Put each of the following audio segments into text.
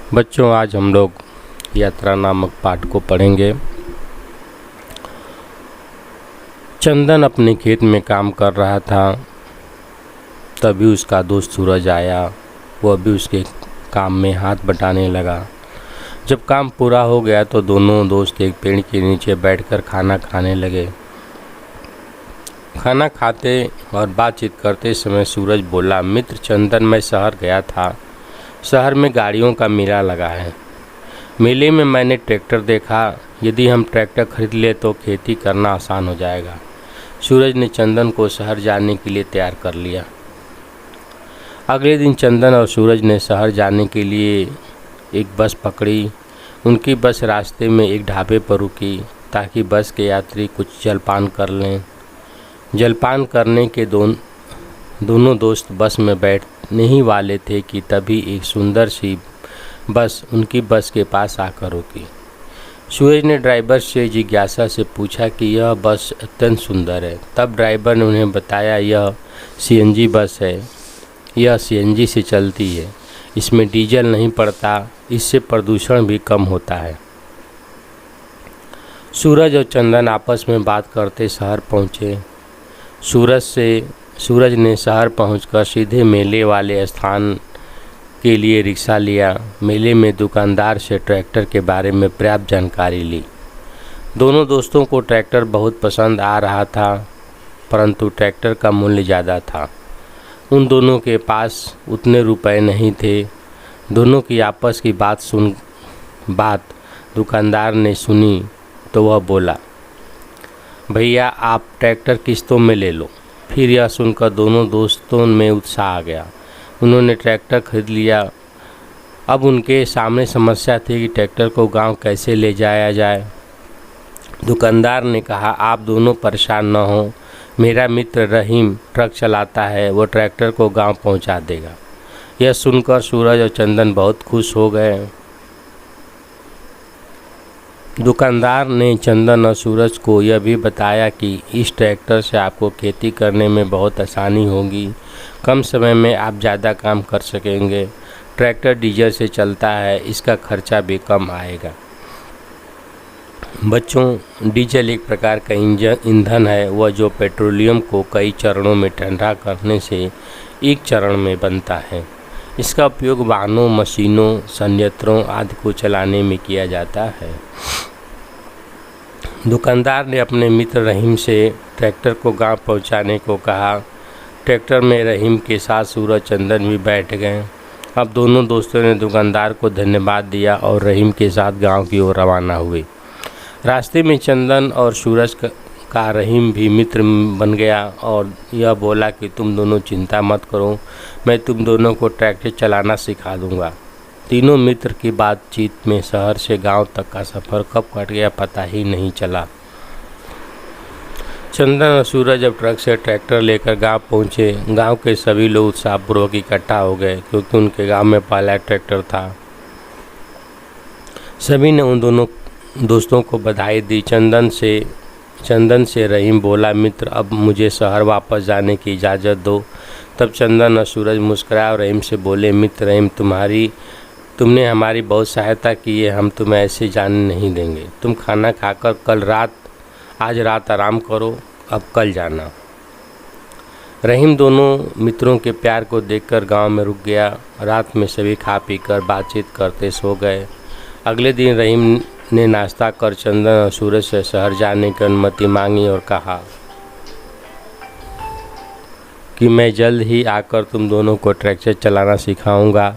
बच्चों, आज हम लोग यात्रा नामक पाठ को पढ़ेंगे। चंदन अपने खेत में काम कर रहा था, तभी उसका दोस्त सूरज आया। वह भी उसके काम में हाथ बटाने लगा। जब काम पूरा हो गया तो दोनों दोस्त एक पेड़ के नीचे बैठकर खाना खाने लगे। खाना खाते और बातचीत करते समय सूरज बोला, मित्र चंदन, मैं शहर गया था। शहर में गाड़ियों का मेला लगा है। मेले में मैंने ट्रैक्टर देखा। यदि हम ट्रैक्टर खरीद ले तो खेती करना आसान हो जाएगा। सूरज ने चंदन को शहर जाने के लिए तैयार कर लिया। अगले दिन चंदन और सूरज ने शहर जाने के लिए एक बस पकड़ी। उनकी बस रास्ते में एक ढाबे पर रुकी ताकि बस के यात्री कुछ जलपान कर लें। जलपान करने के दोनों दोस्त बस में बैठने ही वाले थे कि तभी एक सुंदर सी बस उनकी बस के पास आकर रुकी। सूरज ने ड्राइवर से जिज्ञासा से पूछा कि यह बस अत्यंत सुंदर है। तब ड्राइवर ने उन्हें बताया, यह सीएनजी बस है। यह सीएनजी से चलती है। इसमें डीजल नहीं पड़ता, इससे प्रदूषण भी कम होता है। सूरज और चंदन आपस में बात करते शहर पहुँचे। सूरज ने शहर पहुंचकर सीधे मेले वाले स्थान के लिए रिक्शा लिया। मेले में दुकानदार से ट्रैक्टर के बारे में पर्याप्त जानकारी ली। दोनों दोस्तों को ट्रैक्टर बहुत पसंद आ रहा था, परंतु ट्रैक्टर का मूल्य ज़्यादा था। उन दोनों के पास उतने रुपए नहीं थे। दोनों की आपस की बात दुकानदार ने सुनी तो वह बोला, भैया आप ट्रैक्टर किस्तों में ले लो। फिर यह सुनकर दोनों दोस्तों में उत्साह आ गया। उन्होंने ट्रैक्टर खरीद लिया। अब उनके सामने समस्या थी कि ट्रैक्टर को गांव कैसे ले जाया जाए। दुकानदार ने कहा, आप दोनों परेशान न हो, मेरा मित्र रहीम ट्रक चलाता है, वो ट्रैक्टर को गांव पहुंचा देगा। यह सुनकर सूरज और चंदन बहुत खुश हो गए। दुकानदार ने चंदन और सूरज को यह भी बताया कि इस ट्रैक्टर से आपको खेती करने में बहुत आसानी होगी। कम समय में आप ज़्यादा काम कर सकेंगे। ट्रैक्टर डीजल से चलता है, इसका खर्चा भी कम आएगा। बच्चों, डीजल एक प्रकार का ईंधन है, वह जो पेट्रोलियम को कई चरणों में ठंडा करने से एक चरण में बनता है। इसका उपयोग वाहनों, मशीनों, संयंत्रों आदि को चलाने में किया जाता है। दुकानदार ने अपने मित्र रहीम से ट्रैक्टर को गांव पहुंचाने को कहा। ट्रैक्टर में रहीम के साथ सूरज चंदन भी बैठ गए। अब दोनों दोस्तों ने दुकानदार को धन्यवाद दिया और रहीम के साथ गांव की ओर रवाना हुए। रास्ते में चंदन और सूरज का रहीम भी मित्र बन गया और यह बोला कि तुम दोनों चिंता मत करो, मैं तुम दोनों को ट्रैक्टर चलाना सिखा दूंगा। तीनों मित्र की बातचीत में शहर से गांव तक का सफ़र कब कट गया पता ही नहीं चला। चंदन और सूरज जब ट्रक से ट्रैक्टर लेकर गांव पहुंचे, गांव के सभी लोग उत्साहपूर्वक इकट्ठा हो गए क्योंकि उनके गांव में पहला ट्रैक्टर था। सभी ने उन दोनों दोस्तों को बधाई दी। चंदन से रहीम बोला, मित्र अब मुझे शहर वापस जाने की इजाज़त दो। तब चंदन और सूरज मुस्कुराए और रहीम से बोले, मित्र रहीम, तुमने हमारी बहुत सहायता की है, हम तुम्हें ऐसे जाने नहीं देंगे। तुम खाना खाकर आज रात आराम करो, अब कल जाना। रहीम दोनों मित्रों के प्यार को देखकर गांव में रुक गया। रात में सभी खा पी कर बातचीत करते सो गए। अगले दिन रहीम ने नाश्ता कर चंदन और सूरज से शहर जाने की अनुमति मांगी और कहा कि मैं जल्द ही आकर तुम दोनों को ट्रैक्टर चलाना सिखाऊंगा।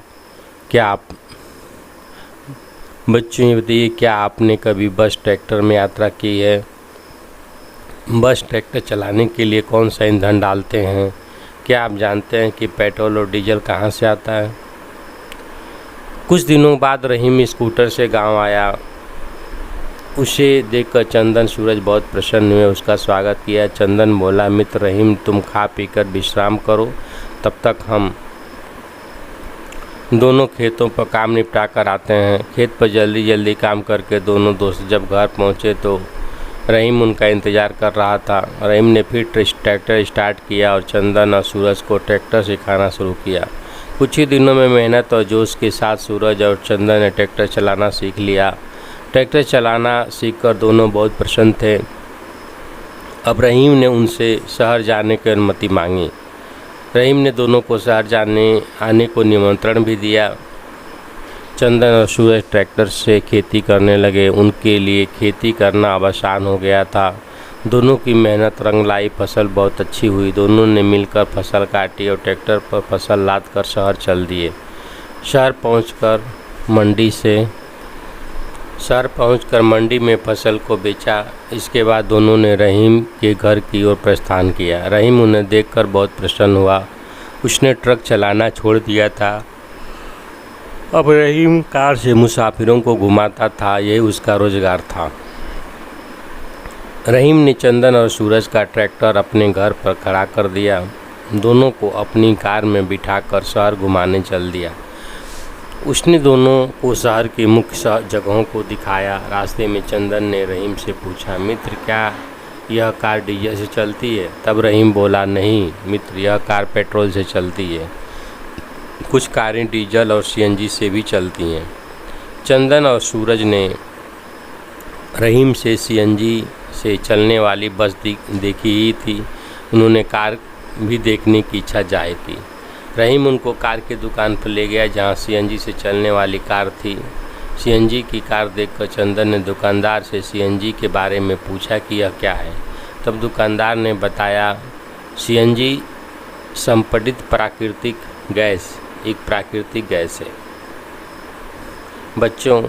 बच्चों, ये बताइए, क्या आपने कभी बस ट्रैक्टर में यात्रा की है? बस ट्रैक्टर चलाने के लिए कौन सा ईंधन डालते हैं? क्या आप जानते हैं कि पेट्रोल और डीजल कहाँ से आता है? कुछ दिनों बाद रहीम स्कूटर से गांव आया। उसे देखकर चंदन सूरज बहुत प्रसन्न हुए, उसका स्वागत किया। चंदन बोला, मित्र रहीम, तुम खा पी कर विश्राम करो, तब तक हम दोनों खेतों पर काम निपटा कर आते हैं। खेत पर जल्दी काम करके दोनों दोस्त जब घर पहुंचे तो रहीम उनका इंतज़ार कर रहा था। रहीम ने फिर ट्रैक्टर स्टार्ट किया और चंदन और सूरज को ट्रैक्टर सिखाना शुरू किया। कुछ ही दिनों में मेहनत और जोश के साथ सूरज और चंदन ने ट्रैक्टर चलाना सीख लिया। ट्रैक्टर चलाना सीखकर दोनों बहुत प्रसन्न थे। अब रहीम ने उनसे शहर जाने की अनुमति मांगी। रहीम ने दोनों को शहर आने को निमंत्रण भी दिया। चंदन और सूरज ट्रैक्टर से खेती करने लगे। उनके लिए खेती करना अब आसान हो गया था। दोनों की मेहनत रंग लाई। फसल बहुत अच्छी हुई। दोनों ने मिलकर फसल काटी और ट्रैक्टर पर फसल लाद कर शहर चल दिए। शहर पहुंचकर मंडी में फसल को बेचा। इसके बाद दोनों ने रहीम के घर की ओर प्रस्थान किया। रहीम उन्हें देखकर बहुत प्रसन्न हुआ। उसने ट्रक चलाना छोड़ दिया था। अब रहीम कार से मुसाफिरों को घुमाता था। यही उसका रोजगार था। रहीम ने चंदन और सूरज का ट्रैक्टर अपने घर पर खड़ा कर दिया। दोनों को अपनी कार में बिठाकर शहर घुमाने चल दिया। उसने दोनों को शहर की मुख्य जगहों को दिखाया। रास्ते में चंदन ने रहीम से पूछा, मित्र क्या यह कार डीजल से चलती है? तब रहीम बोला, नहीं मित्र, यह कार पेट्रोल से चलती है। कुछ कारें डीजल और सीएनजी से भी चलती हैं। चंदन और सूरज ने रहीम से सीएनजी से चलने वाली बस देखी ही थी। उन्होंने कार भी देखने की इच्छा जाहिर की। रहीम उनको कार की दुकान पर ले गया जहां सीएनजी से चलने वाली कार थी। सीएनजी की कार देखकर चंदन ने दुकानदार से सीएनजी के बारे में पूछा कि यह क्या है। तब दुकानदार ने बताया, सीएनजी संपीड़ित प्राकृतिक गैस एक प्राकृतिक गैस है। बच्चों,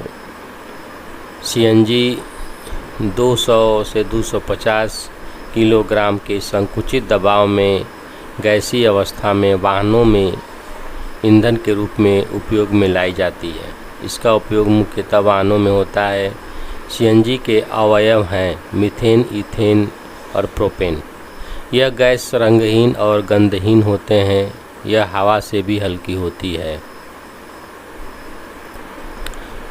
सीएनजी 200 से 250 किलोग्राम के संकुचित दबाव में गैसीय अवस्था में वाहनों में ईंधन के रूप में उपयोग में लाई जाती है। इसका उपयोग मुख्यतः वाहनों में होता है। सीएनजी के अवयव हैं मीथेन, ईथेन और प्रोपेन। यह गैस रंगहीन और गंधहीन होते हैं। यह हवा से भी हल्की होती है।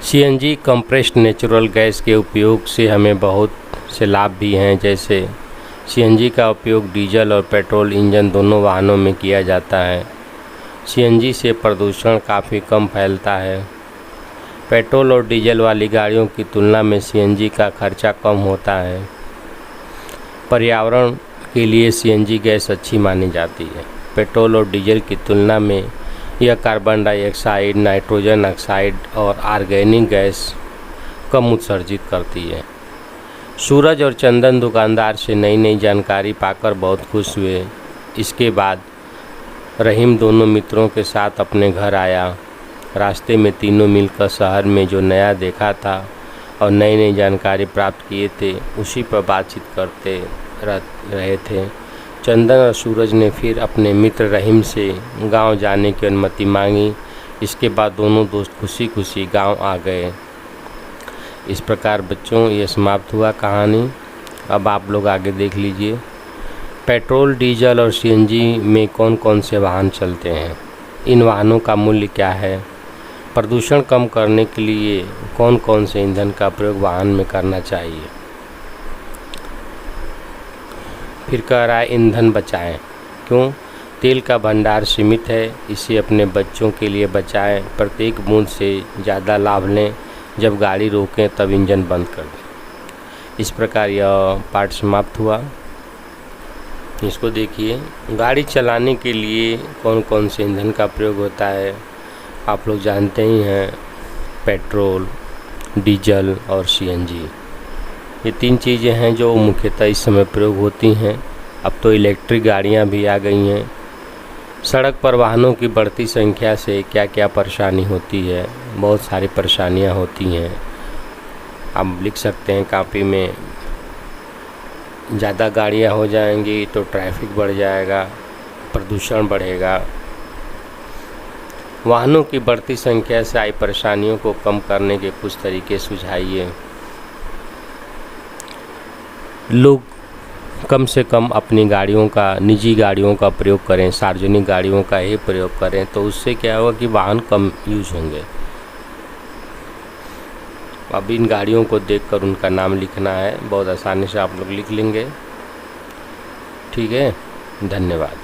सीएनजी कंप्रेस्ड नेचुरल गैस के उपयोग से हमें बहुत से लाभ भी हैं। जैसे सीएनजी का उपयोग डीजल और पेट्रोल इंजन दोनों वाहनों में किया जाता है। सीएनजी से प्रदूषण काफ़ी कम फैलता है। पेट्रोल और डीजल वाली गाड़ियों की तुलना में सीएनजी का खर्चा कम होता है। पर्यावरण के लिए सीएनजी गैस अच्छी मानी जाती है। पेट्रोल और डीजल की तुलना में यह कार्बन डाइऑक्साइड, नाइट्रोजन ऑक्साइड और ऑर्गेनिक गैस कम उत्सर्जित करती है। सूरज और चंदन दुकानदार से नई नई जानकारी पाकर बहुत खुश हुए। इसके बाद रहीम दोनों मित्रों के साथ अपने घर आया। रास्ते में तीनों मिलकर शहर में जो नया देखा था और नई नई जानकारी प्राप्त किए थे उसी पर बातचीत करते रहे थे। चंदन और सूरज ने फिर अपने मित्र रहीम से गांव जाने की अनुमति मांगी। इसके बाद दोनों दोस्त खुशी खुशी गांव आ गए। इस प्रकार बच्चों ये समाप्त हुआ कहानी। अब आप लोग आगे देख लीजिए। पेट्रोल, डीजल और सीएनजी में कौन कौन से वाहन चलते हैं? इन वाहनों का मूल्य क्या है? प्रदूषण कम करने के लिए कौन कौन से ईंधन का प्रयोग वाहन में करना चाहिए? फिर कह रहा है ईंधन बचाएं। क्यों? तेल का भंडार सीमित है, इसे अपने बच्चों के लिए बचाएं। प्रत्येक बूंद से ज़्यादा लाभ लें। जब गाड़ी रोकें तब इंजन बंद कर दें। इस प्रकार यह पाठ समाप्त हुआ। इसको देखिए। गाड़ी चलाने के लिए कौन कौन से ईंधन का प्रयोग होता है? आप लोग जानते ही हैं, पेट्रोल, डीजल और सीएनजी। ये तीन चीज़ें हैं जो मुख्यतः इस समय प्रयोग होती हैं। अब तो इलेक्ट्रिक गाड़ियां भी आ गई हैं। सड़क पर वाहनों की बढ़ती संख्या से क्या क्या परेशानी होती है? बहुत सारी परेशानियां होती हैं। आप लिख सकते हैं कॉपी में। ज़्यादा गाड़ियां हो जाएंगी तो ट्रैफिक बढ़ जाएगा, प्रदूषण बढ़ेगा। वाहनों की बढ़ती संख्या से आई परेशानियों को कम करने के कुछ तरीके सुझाइए। लोग कम से कम अपनी गाड़ियों का, निजी गाड़ियों का प्रयोग करें, सार्वजनिक गाड़ियों का ही प्रयोग करें। तो उससे क्या होगा कि वाहन कम यूज होंगे। अब इन गाड़ियों को देखकर उनका नाम लिखना है। बहुत आसानी से आप लोग लिख लेंगे। ठीक है, धन्यवाद।